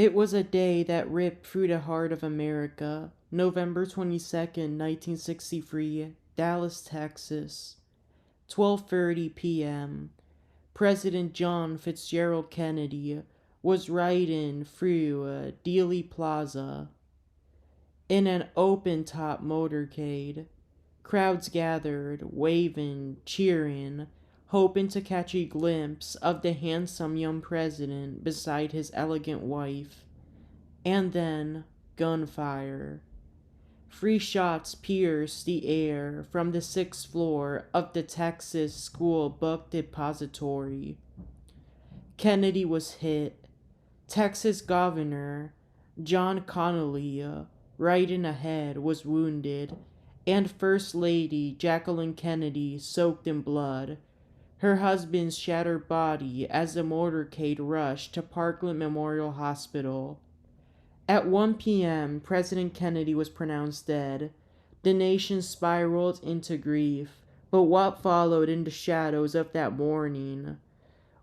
It was a day that ripped through the heart of America. November 22nd, 1963, Dallas, Texas. 12:30 p.m. President John Fitzgerald Kennedy was riding through Dealey Plaza in an open-top motorcade. Crowds gathered, waving, cheering, hoping to catch a glimpse of the handsome young president beside his elegant wife. And then, gunfire. 3 shots pierced the air from the 6th floor of the Texas School Book Depository. Kennedy was hit. Texas Governor John Connally, riding ahead, was wounded, and First Lady Jacqueline Kennedy soaked in blood, her husband's shattered body as the motorcade rushed to Parkland Memorial Hospital. At 1 p.m., President Kennedy was pronounced dead. The nation spiraled into grief, but what followed in the shadows of that morning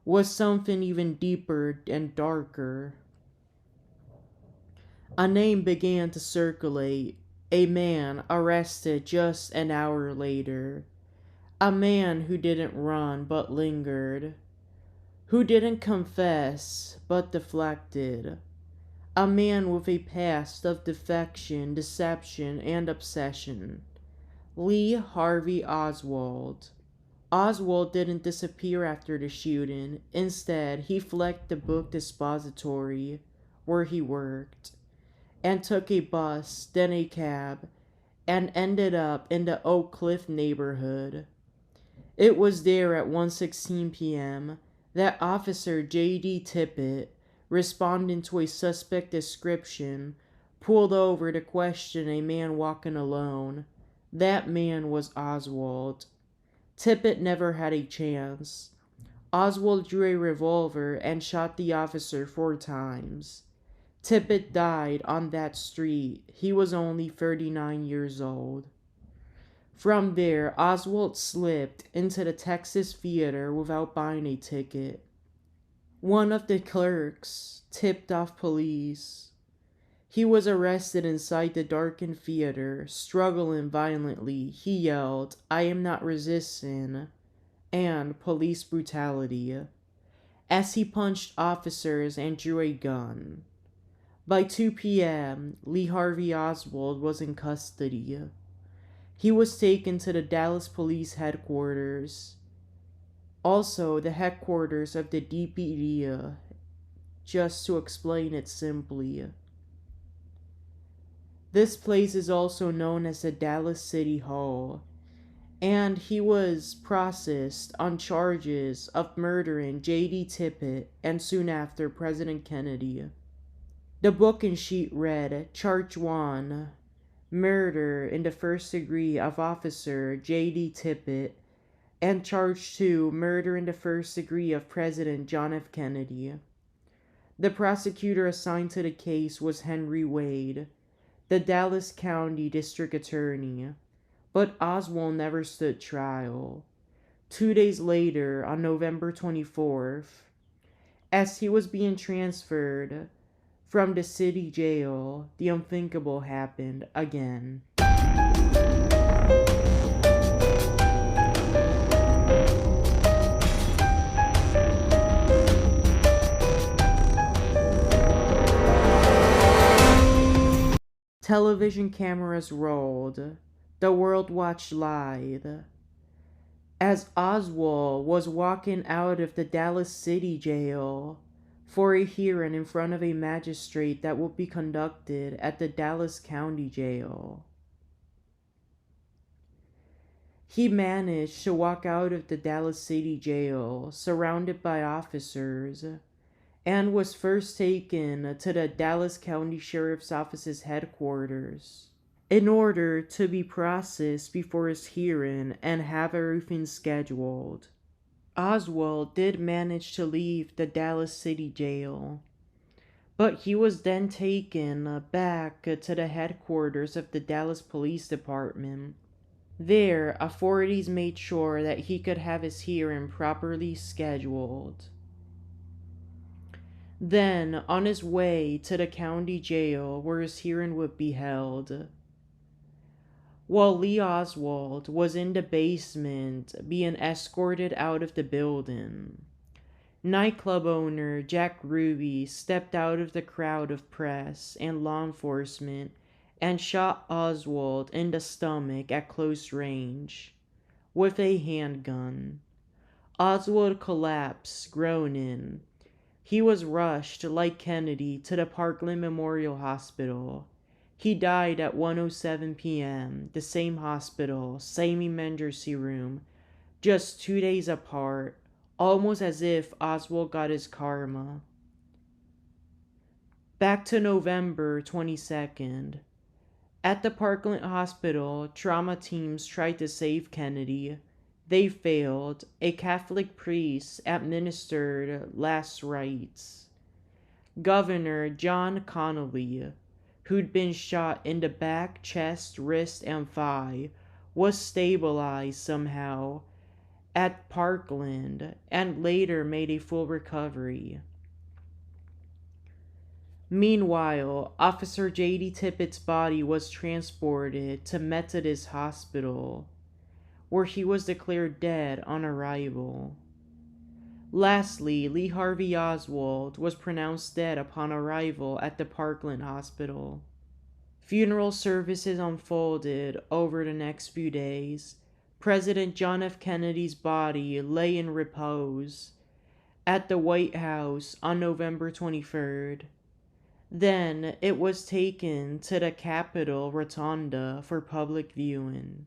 was something even deeper and darker. A name began to circulate, a man arrested just an hour later. A man who didn't run but lingered, who didn't confess but deflected. A man with a past of defection, deception, and obsession. Lee Harvey Oswald. Oswald didn't disappear after the shooting. Instead, he fled the book depository where he worked, and took a bus, then a cab, and ended up in the Oak Cliff neighborhood. It was there at 1:16 p.m. that Officer J.D. Tippit, responding to a suspect description, pulled over to question a man walking alone. That man was Oswald. Tippit never had a chance. Oswald drew a revolver and shot the officer 4 times. Tippit died on that street. He was only 39 years old. From there, Oswald slipped into the Texas Theater without buying a ticket. One of the clerks tipped off police. He was arrested inside the darkened theater, struggling violently. He yelled, "I am not resisting," and police brutality, as he punched officers and drew a gun. By 2 p.m., Lee Harvey Oswald was in custody. He was taken to the Dallas Police Headquarters, also the headquarters of the DPD, just to explain it simply. This place is also known as the Dallas City Hall, and he was processed on charges of murdering J.D. Tippit and soon after President Kennedy. The book and sheet read, Charge 1, murder in the first degree of Officer J.D. Tippit, and Charge 2, murder in the first degree of President John F. Kennedy. The prosecutor assigned to the case was Henry Wade, the Dallas County District Attorney, but Oswald never stood trial. 2 days later, on November 24th, as he was being transferred from the city jail, the unthinkable happened again. Television cameras rolled. The world watched live as Oswald was walking out of the Dallas City Jail for a hearing in front of a magistrate that would be conducted at the Dallas County Jail. He managed to walk out of the Dallas City Jail surrounded by officers, and was first taken to the Dallas County Sheriff's Office's headquarters in order to be processed before his hearing and have everything scheduled. Oswald did manage to leave the Dallas City Jail, but he was then taken back to the headquarters of the Dallas Police Department. There, authorities made sure that he could have his hearing properly scheduled. Then, on his way to the county jail where his hearing would be held, while Lee Oswald was in the basement being escorted out of the building, nightclub owner Jack Ruby stepped out of the crowd of press and law enforcement and shot Oswald in the stomach at close range with a handgun. Oswald collapsed, groaning. He was rushed, like Kennedy, to the Parkland Memorial Hospital. He died at 1:07 p.m., the same hospital, same emergency room, just 2 days apart, almost as if Oswald got his karma. Back to November 22nd. At the Parkland Hospital, trauma teams tried to save Kennedy. They failed. A Catholic priest administered last rites. Governor John Connolly, who'd been shot in the back, chest, wrist, and thigh, was stabilized somehow at Parkland and later made a full recovery. Meanwhile, Officer J.D. Tippit's body was transported to Methodist Hospital, where he was declared dead on arrival. Lastly, Lee Harvey Oswald was pronounced dead upon arrival at the Parkland Hospital. Funeral services unfolded over the next few days. President John F. Kennedy's body lay in repose at the White House on November 23rd. Then it was taken to the Capitol Rotunda for public viewing,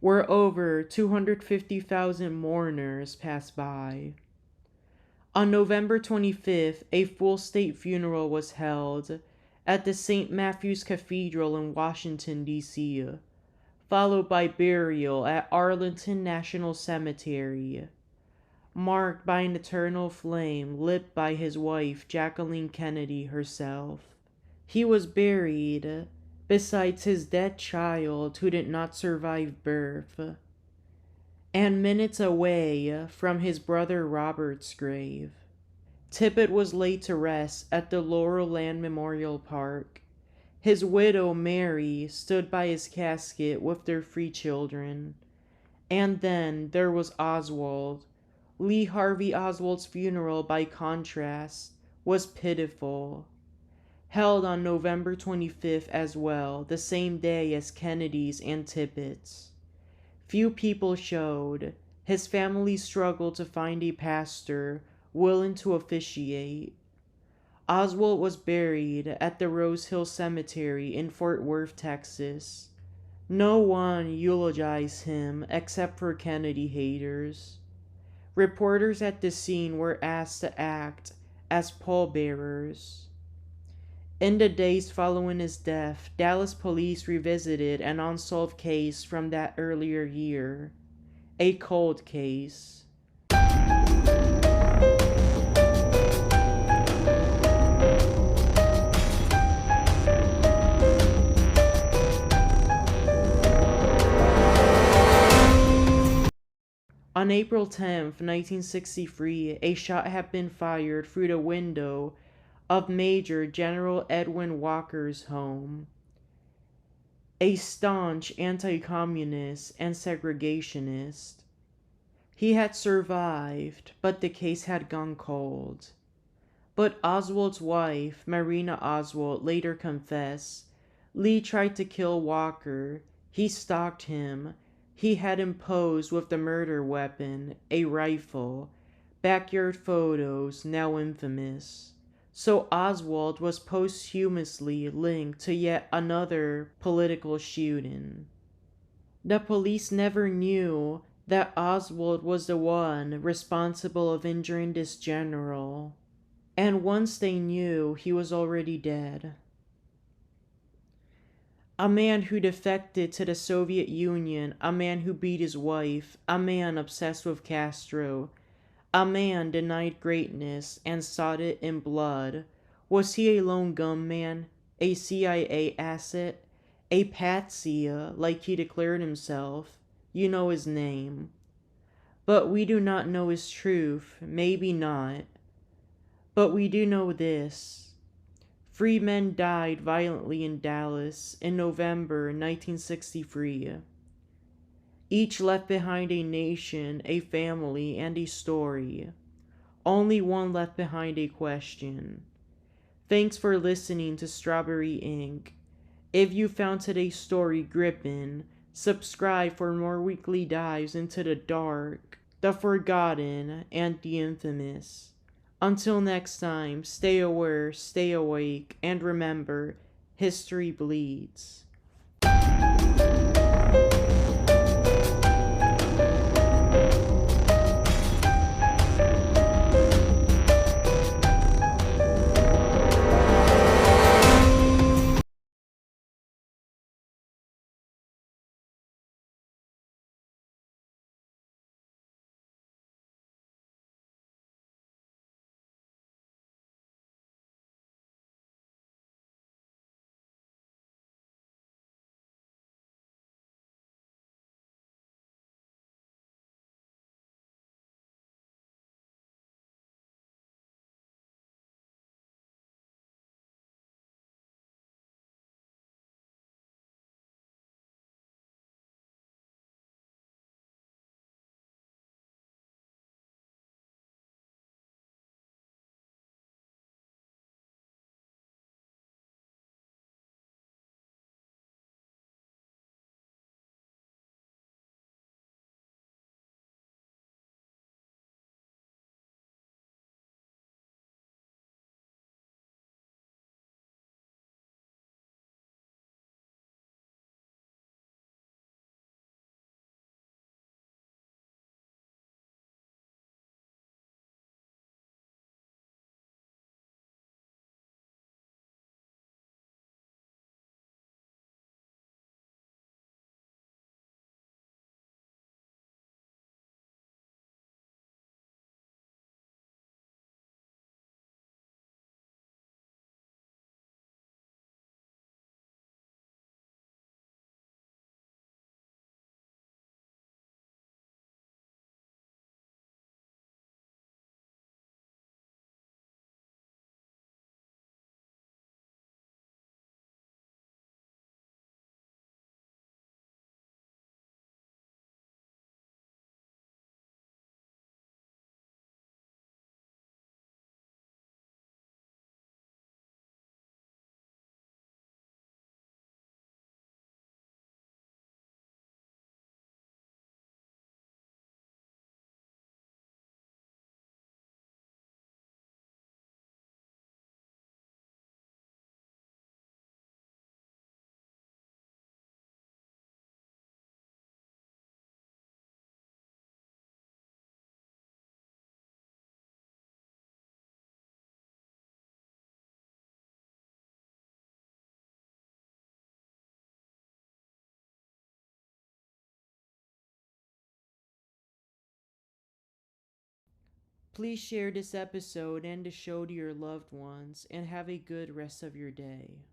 where over 250,000 mourners passed by. On November 25th, a full state funeral was held at the St. Matthew's Cathedral in Washington, D.C., followed by burial at Arlington National Cemetery, marked by an eternal flame lit by his wife, Jacqueline Kennedy herself. He was buried besides his dead child who did not survive birth, and minutes away from his brother Robert's grave. Tippit was laid to rest at the Laurel Land Memorial Park. His widow, Mary, stood by his casket with their 3 children. And then there was Oswald. Lee Harvey Oswald's funeral, by contrast, was pitiful. Held on November 25th as well, the same day as Kennedy's and Tippit's. Few people showed. His family struggled to find a pastor willing to officiate. Oswald was buried at the Rose Hill Cemetery in Fort Worth, Texas. No one eulogized him except for Kennedy haters. Reporters at the scene were asked to act as pallbearers. In the days following his death, Dallas police revisited an unsolved case from that earlier year, a cold case. On April 10, 1963, a shot had been fired through the window of Major General Edwin Walker's home, a staunch anti-communist and segregationist. He had survived, but the case had gone cold. But Oswald's wife, Marina Oswald, later confessed, Lee tried to kill Walker. He stalked him. He had him posed with the murder weapon, a rifle. Backyard photos, now infamous. So Oswald was posthumously linked to yet another political shooting. The police never knew that Oswald was the one responsible of injuring this general, and once they knew, he was already dead. A man who defected to the Soviet Union, a man who beat his wife, a man obsessed with Castro, a man denied greatness and sought it in blood. Was he a lone gunman, a CIA asset, a patsy like he declared himself? You know his name. But we do not know his truth, maybe not. But we do know this. Free men died violently in Dallas in November 1963. Each left behind a nation, a family, and a story. Only one left behind a question. Thanks for listening to Strawberry Ink. If you found today's story gripping, subscribe for more weekly dives into the dark, the forgotten, and the infamous. Until next time, stay aware, stay awake, and remember, history bleeds. Please share this episode and the show to your loved ones, and have a good rest of your day.